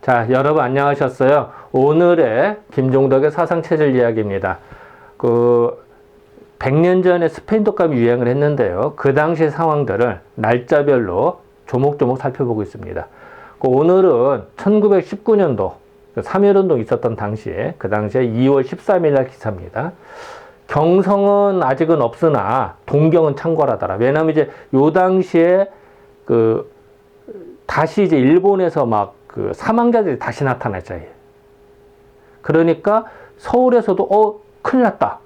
자, 여러분 안녕하셨어요? 오늘의 김종덕의 사상체질 이야기입니다. 100년 전에 스페인 독감이 유행을 했는데요. 그 당시 상황들을 날짜별로 조목조목 살펴보고 있습니다. 오늘은 1919년도 3.1운동 있었던 당시에, 그 당시에 2월 13일 날 기사입니다. 경성은 아직은 없으나 동경은 창궐하더라. 왜냐면 이제 요 당시에 다시 이제 일본에서 사망자들이 다시 나타났잖아요. 그러니까 서울에서도 큰일 났다.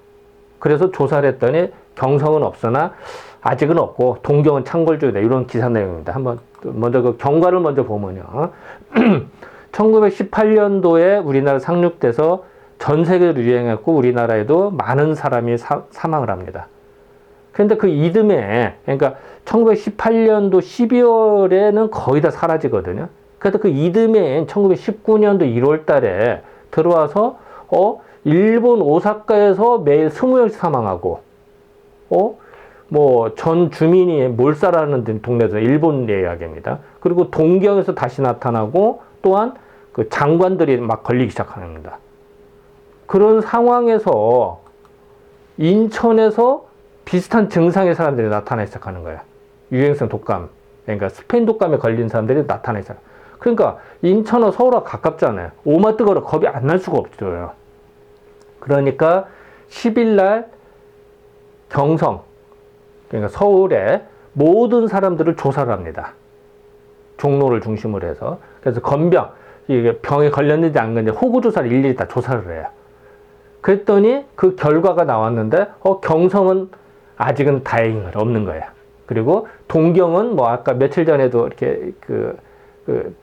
그래서 조사를 했더니 경성은 없으나 아직은 없고 동경은 창궐 중이다. 이런 기사 내용입니다. 한번 먼저 그 경과를 먼저 보면요. 1918년도에 우리나라 상륙돼서 전 세계로 유행했고 우리나라에도 많은 사람이 사망을 합니다. 그런데 그 이듬해, 그러니까 1918년도 12월에는 거의 다 사라지거든요. 그래도 그 이듬해인 1919년도 1월 달에 들어와서, 일본 오사카에서 매일 20명씩 사망하고, 전 주민이 몰살하는 동네에서 일본 이야기입니다. 그리고 동경에서 다시 나타나고, 또한 그 장관들이 막 걸리기 시작합니다. 그런 상황에서 인천에서 비슷한 증상의 사람들이 나타나기 시작하는 거예요. 유행성 독감, 그러니까 스페인 독감에 걸린 사람들이 나타나기 시작. 그러니까 인천과 서울과 가깝잖아요. 오마 뜨거라 겁이 안 날 수가 없어요. 그러니까 10일 날 경성, 그러니까 서울에 모든 사람들을 조사를 합니다. 종로를 중심으로 해서. 그래서 건병, 이게 병에 걸렸는지 안 걸렸는지 호구조사를 일일이 다 조사를 해요. 그랬더니 그 결과가 나왔는데, 경성은 아직은 다행히 없는 거예요. 그리고 동경은 아까 며칠 전에도 이렇게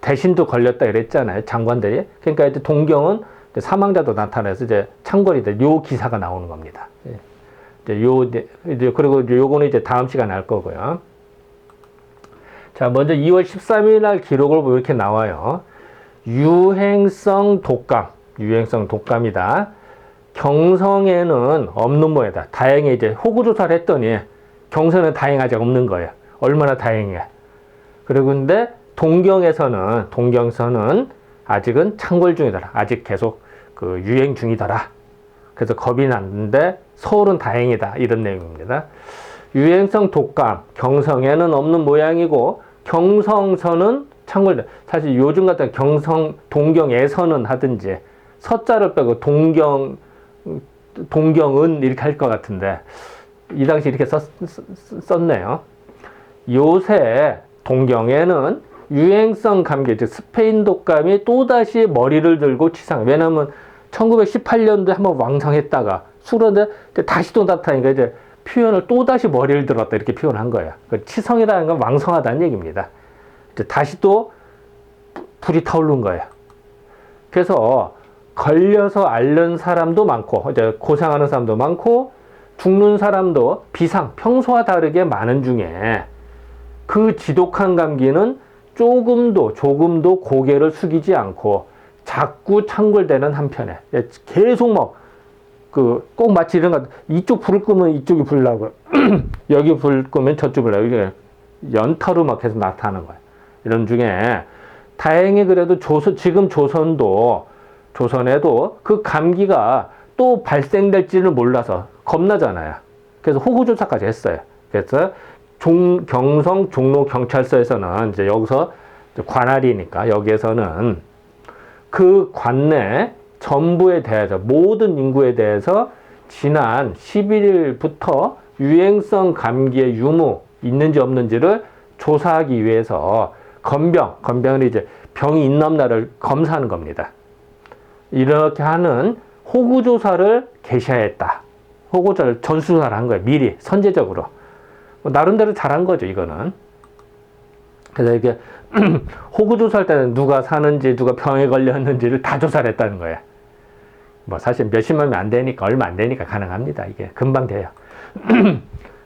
대신도 걸렸다 그랬잖아요. 장관들이. 그러니까 이제 동경은 이제 사망자도 나타나서 이제 창궐이 돼. 요 기사가 나오는 겁니다. 그리고 요거는 이제 다음 시간에 할 거고요. 자, 먼저 2월 13일 날 기록을 보면 이렇게 나와요. 유행성 독감이다. 경성에는 없는 모양이다. 다행히 이제 호구조사를 했더니 경성에는 다행히 아직 없는 거예요. 얼마나 다행이야. 그리고 근데 동경에서는 아직은 창궐 중이더라. 아직 계속 유행 중이더라. 그래서 겁이 났는데 서울은 다행이다. 이런 내용입니다. 유행성 독감, 경성에는 없는 모양이고 경성서는 창궐. 사실 요즘 같은 동경에서는 하든지 서자를 빼고 동경은 이렇게 할 것 같은데 이 당시 이렇게 썼네요. 요새 동경에는 유행성 감기, 즉 스페인 독감이 또다시 머리를 들고 치상. 왜냐하면 1918년도에 한번 왕성했다가 수그러는데 다시 또 나타나니까 이제 표현을 또다시 머리를 들었다 이렇게 표현한 거예요. 치성이라는 건 왕성하다는 얘기입니다. 이제 다시 또 불이 타오른 거예요. 그래서 걸려서 앓는 사람도 많고, 이제 고생하는 사람도 많고, 죽는 사람도 평소와 다르게 많은 중에 그 지독한 감기는 조금도 고개를 숙이지 않고 자꾸 창궐되는 한편에 계속 꼭 마치 이런 것, 이쪽 불을 끄면 이쪽이 불 나고, 여기 불 끄면 저쪽 불 나고, 이게 연타로 막 계속 나타나는 거예요. 이런 중에 다행히 그래도 지금 조선에도 그 감기가 또 발생될지를 몰라서 겁나잖아요. 그래서 호구조사까지 했어요. 그래서 경성 종로 경찰서에서는 이제 여기서 관할이니까 여기에서는 그 관내 전부에 대해서 모든 인구에 대해서 지난 11일부터 유행성 감기의 유무 있는지 없는지를 조사하기 위해서 건병은 이제 병이 있나 없나를 검사하는 겁니다. 이렇게 하는 호구조사를 개시했다. 호구조사를 전수조사를 한 거예요. 미리 선제적으로. 나름대로 잘한 거죠, 이거는. 그래서 이게 호구조사할 때는 누가 사는지 누가 병에 걸렸는지를 다 조사를 했다는 거예요. 사실 몇십만이 안 되니까, 얼마 안 되니까 가능합니다. 이게 금방 돼요.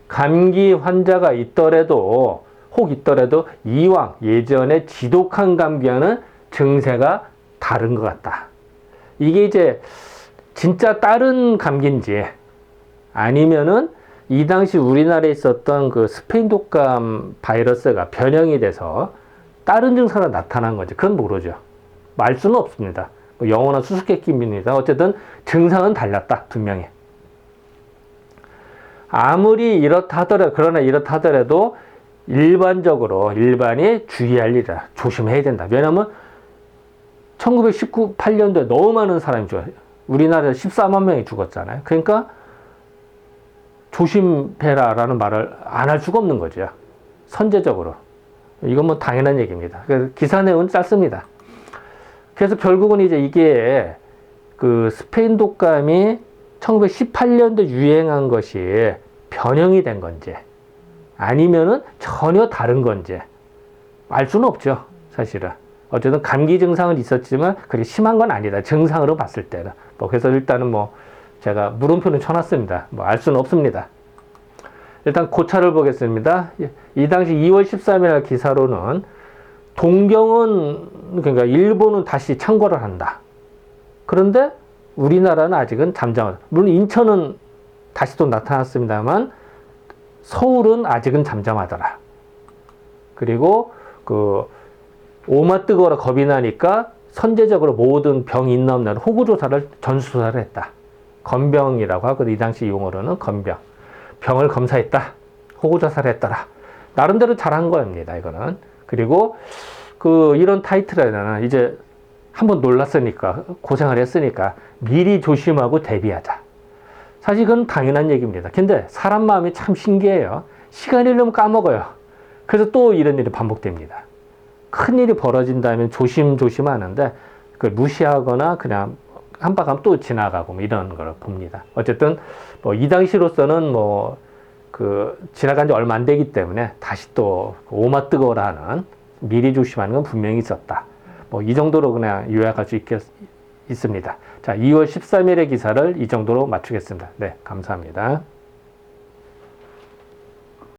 감기 환자가 있더라도 이왕 예전에 지독한 감기와는 증세가 다른 것 같다. 이게 이제 진짜 다른 감기인지 아니면은 이 당시 우리나라에 있었던 그 스페인 독감 바이러스가 변형이 돼서 다른 증상으로 나타난 건지 그건 모르죠. 말 수는 없습니다. 뭐 영원한 수수께끼입니다. 어쨌든 증상은 달랐다, 분명히. 아무리 이렇다 하더라도, 그러나 이렇다 하더라도 일반이 주의할 일이다. 조심해야 된다. 왜냐하면 1918년도에 너무 많은 사람이 죽어요. 우리나라에서 14만 명이 죽었잖아요. 그러니까 조심해라라는 말을 안 할 수가 없는 거죠. 선제적으로. 이건 뭐 당연한 얘기입니다. 그래서 기사 내용은 짧습니다. 그래서 결국은 이제 이게 그 스페인 독감이 1918년도에 유행한 것이 변형이 된 건지 아니면은 전혀 다른 건지 알 수는 없죠, 사실은. 어쨌든 감기 증상은 있었지만 그게 심한 건 아니다. 증상으로 봤을 때는. 뭐 그래서 일단은 뭐 제가 물음표는 쳐놨습니다. 뭐 알 수는 없습니다. 일단 고차를 보겠습니다. 이 당시 2월 13일 기사로는 동경은, 그러니까 일본은 다시 창궐을 한다. 그런데 우리나라는 아직은 잠잠하다. 물론 인천은 다시 또 나타났습니다만 서울은 아직은 잠잠하더라. 그리고 그 오마 뜨거워라 겁이 나니까 선제적으로 모든 병이 있나 없나 호구조사를 전수조사를 했다. 건병이라고 하거든. 이 당시 용어로는 건병. 병을 검사했다. 호구조사를 했더라. 나름대로 잘한 겁니다. 이거는. 그리고 그 이런 타이틀에는 이제 한번 놀랐으니까 고생을 했으니까 미리 조심하고 대비하자. 사실 그건 당연한 얘기입니다. 근데 사람 마음이 참 신기해요. 시간이 흐르면 까먹어요. 그래서 또 이런 일이 반복됩니다. 큰일이 벌어진다면 조심조심 하는데 그걸 무시하거나 그냥 한바람 또 지나가고 뭐 이런 걸 봅니다. 어쨌든 뭐 이 당시로서는 뭐 그 지나간 지 얼마 안 되기 때문에 다시 또 오마 뜨거워라 하는 미리 조심하는 건 분명히 있었다. 뭐 이 정도로 그냥 요약할 수 있습니다. 자, 2월 13일의 기사를 이 정도로 마치겠습니다. 네, 감사합니다.